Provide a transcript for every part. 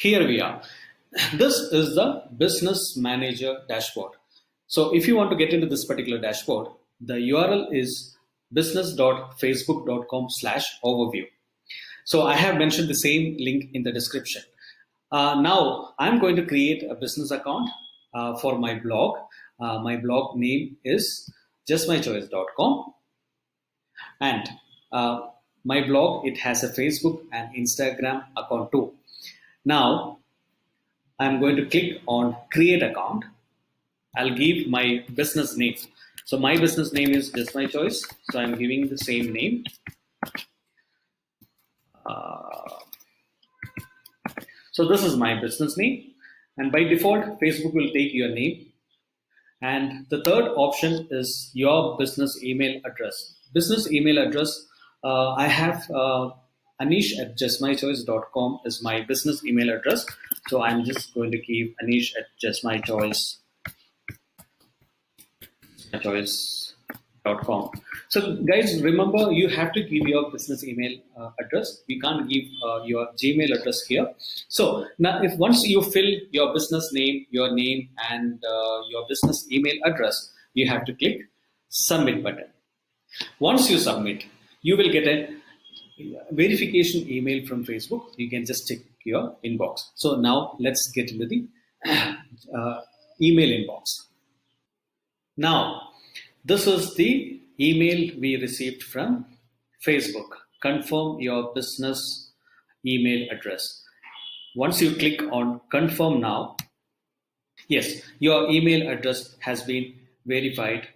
Here we are. This is the Business Manager dashboard. So if you want to get into this particular dashboard, the URL is business.facebook.com/overview. So I have mentioned the same link in the description. Now I'm going to create a business account for my blog. My blog name is justmychoice.com, and my blog, it has a Facebook and Instagram account too. Now I'm going to click on create account. I'll give my business name. So my business name is Just My Choice. So I'm giving the same name. So this is my business name. And by default, Facebook will take your name. And the third option is your business email address. Business email address, I have anish@justmychoice.com is my business email address. So I'm just going to keep anish@justmychoice.com. So guys, remember, you have to give your business email address. We can't give your Gmail address here. So now, if once you fill your business name, and your business email address, you have to click submit button. Once you submit, you will get a verification email from Facebook. You can just check your inbox. So now let's get into the email inbox. Now, this is the email we received from Facebook. Confirm your business email address. Once you click on confirm now, yes, your email address has been verified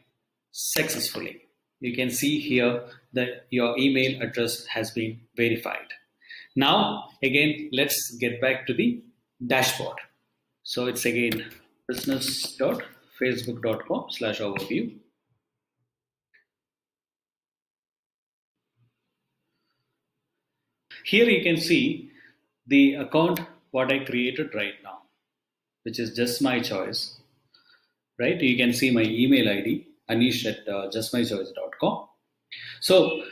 successfully. You can see here that your email address has been verified. Now, again, let's get back to the dashboard. So it's again business.facebook.com/overview. Here you can see the account what I created right now, which is Just My Choice. Right? You can see my email ID, anish@justmychoice.com. So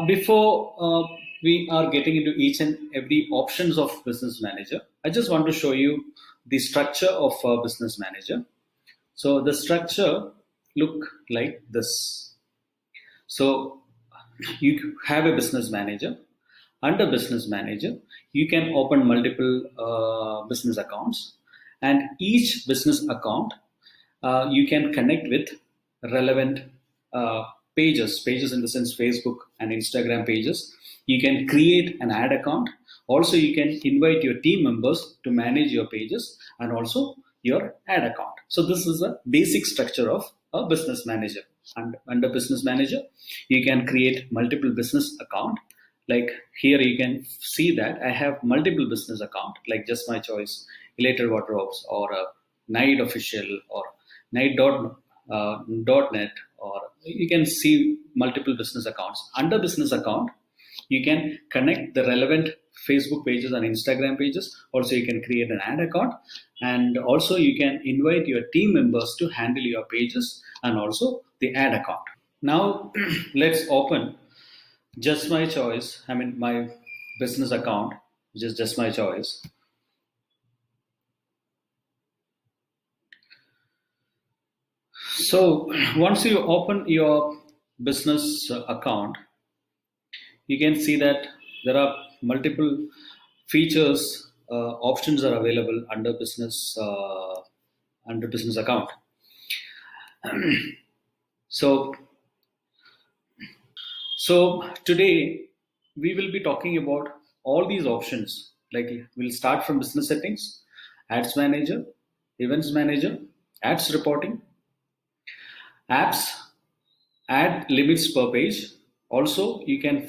before we are getting into each and every options of Business Manager, I just want to show you the structure of Business Manager. So the structure look like this. So you have a Business Manager. Under Business Manager, you can open multiple business accounts, and each business account you can connect with relevant pages in the sense Facebook and Instagram pages. You can create an ad account. Also, you can invite your team members to manage your pages and also your ad account. So this is a basic structure of a business manager. And under Business Manager, you can create multiple business account. Like here you can see that I have multiple business account like Just My Choice, Elated Wardrobes, or Night Official, or Night.net, or you can see multiple business accounts. Under business account, you can connect the relevant Facebook pages and Instagram pages. Also, you can create an ad account, and also you can invite your team members to handle your pages and also the ad account. Now, let's open Just My Choice, my business account, which is Just My Choice. So once you open your business account, you can see that there are multiple features, options are available under business account. So today we will be talking about all these options. Like we'll start from business settings, ads manager, events manager, ads reporting, apps, ad limits per page. Also, you can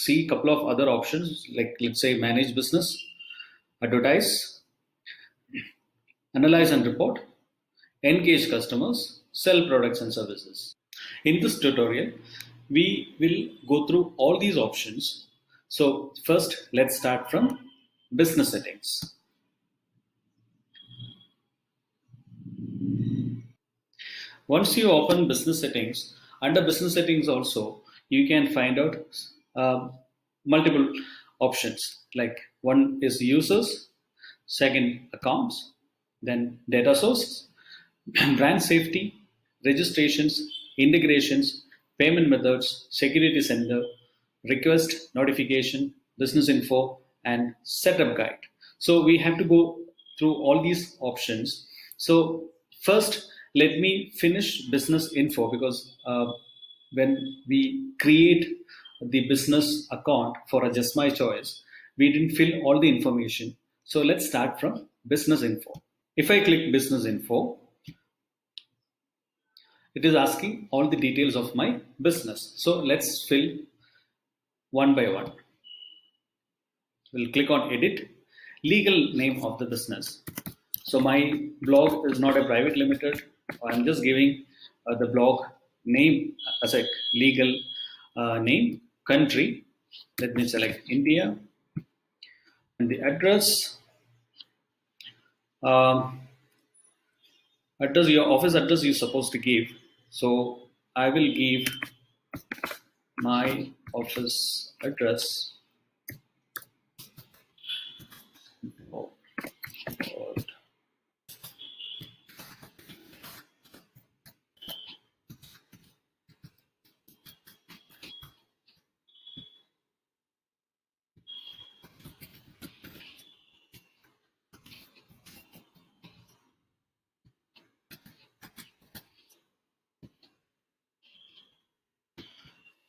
see a couple of other options like, let's say, manage business, advertise, analyze and report, engage customers, sell products and services. In this tutorial, we will go through all these options. So first, let's start from business settings. Once you open business settings, under business settings also, you can find out multiple options. Like one is users. second accounts, then data sources, brand safety, registrations, integrations, payment methods, security center, request, notification, business info, and setup guide. So we have to go through all these options. So first, let me finish business info, because when we create the business account for a Just My Choice, we didn't fill all the information. So let's start from business info. If I click business info, it is asking all the details of my business. So let's fill one by one. We'll click on edit, legal name of the business. So my blog is not a private limited. I'm just giving the blog name as a legal name. Country, let me select India, and the address. Address, your office address you're supposed to give. So I will give my office address. Oh, God.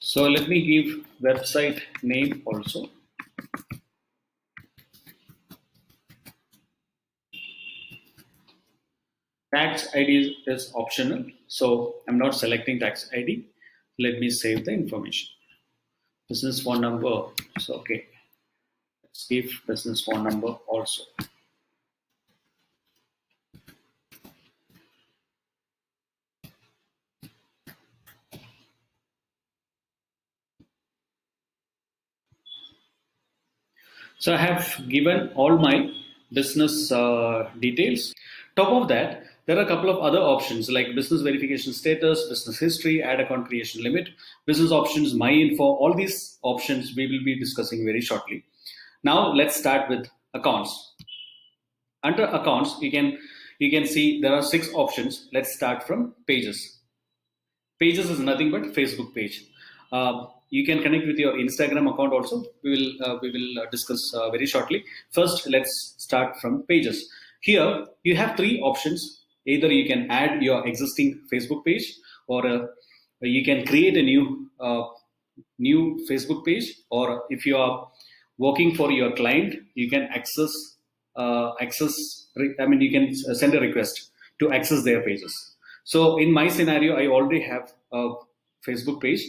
So let me give website name also. Tax ID is optional, so I'm not selecting tax ID. Let me save the information. Business phone number. So okay, let's give business phone number also. So I have given all my business details. Top of that, there are a couple of other options like business verification status, business history, ad account creation limit, business options, my info. All these options we will be discussing very shortly. Now let's start with accounts. Under accounts, you can see there are 6 options. Let's start from pages. Pages is nothing but Facebook page. You can connect with your Instagram account also. We will discuss very shortly. First, let's start from pages. Here you have 3 options. Either you can add your existing Facebook page, or you can create a new Facebook page, or if you are working for your client, you can you can send a request to access their pages. So in my scenario, I already have a Facebook page.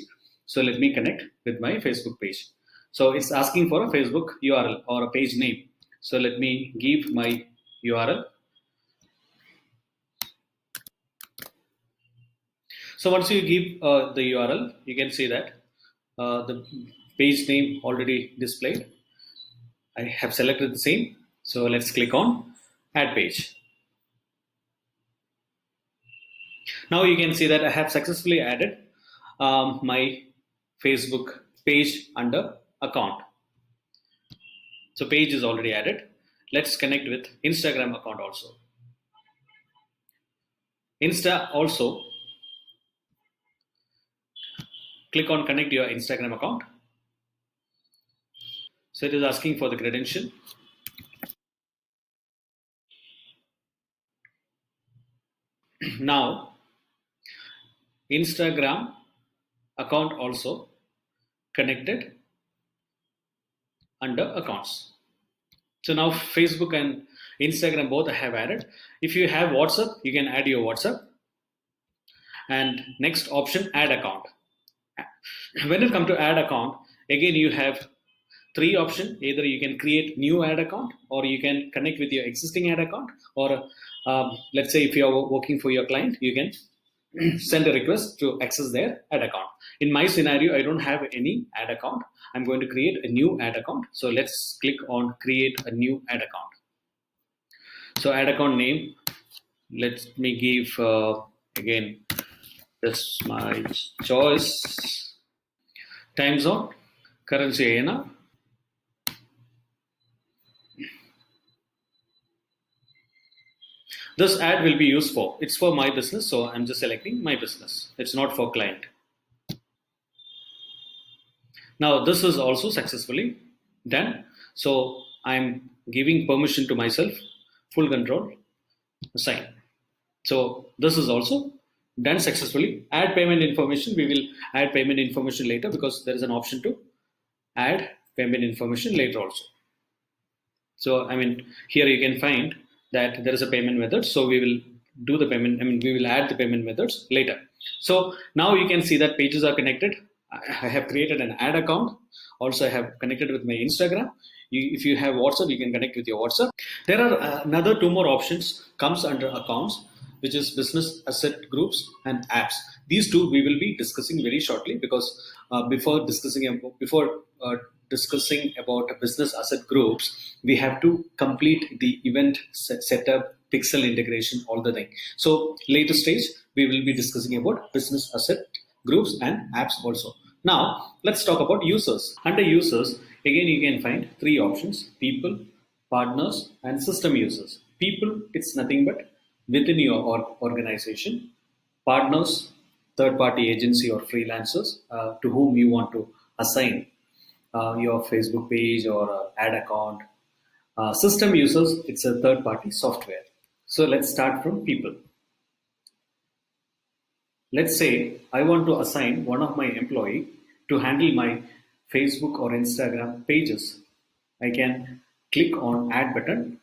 So let me connect with my Facebook page. So it's asking for a Facebook URL or a page name. So let me give my URL. So once you give the URL, you can see that the page name already displayed. I have selected the same. So let's click on add page. Now you can see that I have successfully added my Facebook page under account. So page is already added. Let's connect with Instagram account also. Insta also, click on connect your Instagram account. So it is asking for the credential. Now Instagram account also connected under accounts. So now Facebook and Instagram both I have added. If you have WhatsApp, you can add your WhatsApp. And next option, add account. When it comes to add account, again you have 3 options. Either you can create new ad account, or you can connect with your existing ad account, or let's say if you are working for your client, you can send a request to access their ad account. In my scenario, I don't have any ad account. I'm going to create a new ad account. So let's click on create a new ad account. So ad account name, let me give again, Just My Choice. Time zone, currency INR. This ad will be used for, it's for my business, so I'm just selecting my business. It's not for client. Now this is also successfully done. So I'm giving permission to myself, full control, sign. So this is also done successfully. Add payment information. We will add payment information later because there is an option to add payment information later also. So I mean, here you can find that there is a payment method. So we will do the payment. I mean, we will add the payment methods later. So now you can see that pages are connected. I have created an ad account. Also, I have connected with my Instagram. If you have WhatsApp, you can connect with your WhatsApp. There are another two more options comes under accounts, which is business asset groups and apps. These two we will be discussing very shortly because before discussing about business asset groups, we have to complete the event setup, pixel integration, all the thing. So later stage we will be discussing about business asset groups and apps also. Now let's talk about users. Under users, again you can find three options: people, partners, and system users. People, it's nothing but within your organization. Partners, third party agency or freelancers to whom you want to assign your Facebook page or ad account. System users, it's a third party software. So let's start from people. Let's say I want to assign one of my employee to handle my Facebook or Instagram pages. I can click on add button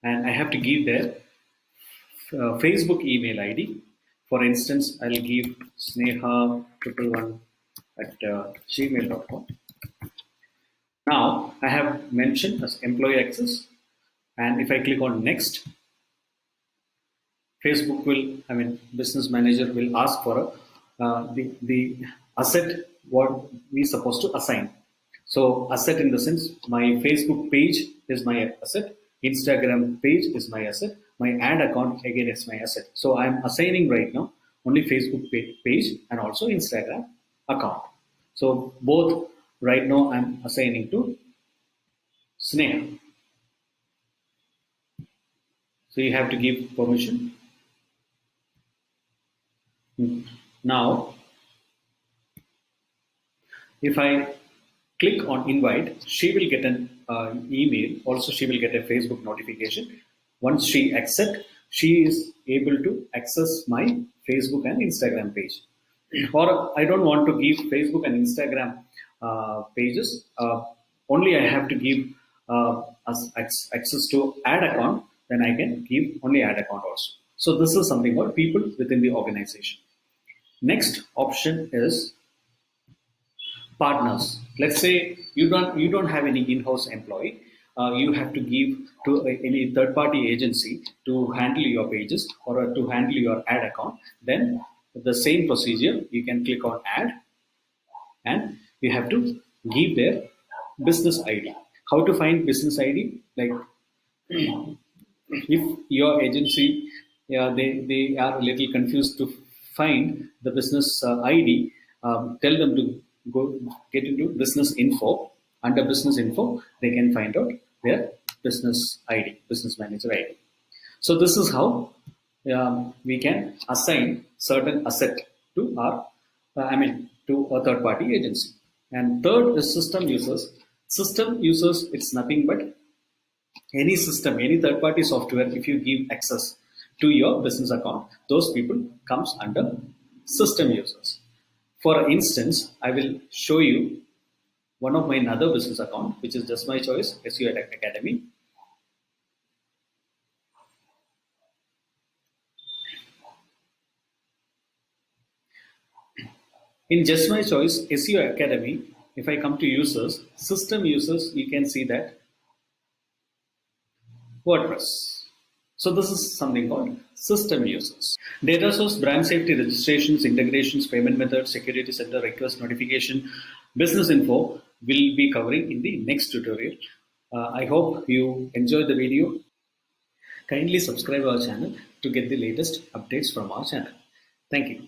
and I have to give their Facebook email ID. For instance, I'll give sneha111 at gmail.com. Now I have mentioned as employee access, and if I click on next, Facebook will, I mean, business manager will ask for the asset what we supposed to assign. So asset in the sense, my Facebook page is my asset, Instagram page is my asset, my ad account again is my asset. So I'm assigning right now only Facebook page and also Instagram account. So both right now I'm assigning to Sneha. So you have to give permission. Now, if I click on invite, she will get an email. Also, she will get a Facebook notification. Once she accepts, she is able to access my Facebook and Instagram page. Or I don't want to give Facebook and Instagram pages. Only I have to give access to ad account. Then I can give only ad account also. So this is something called people within the organization. Next option is partners. Let's say you don't have any in-house employee. You have to give to any third-party agency to handle your pages or to handle your ad account. Then the same procedure, you can click on add, and you have to give their business ID. How to find business ID? Like if your agency, yeah, they are a little confused to find the business ID, tell them to go get into business info. Under business info, they can find out their business ID, business manager ID. So this is how we can assign certain asset to our, to a third party agency. And third is system users. System users, it's nothing but any system, any third party software. If you give access to your business account, those people comes under system users. For instance, I will show you one of my another business account, which is Just My Choice SEO Academy. In Just My Choice SEO Academy, if I come to users, system users, you can see that WordPress. So this is something called system users. Data source, brand safety, registrations, integrations, payment methods, security center, request notification, business info will be covering in the next tutorial. I hope you enjoyed the video. Kindly subscribe our channel to get the latest updates from our channel. Thank you.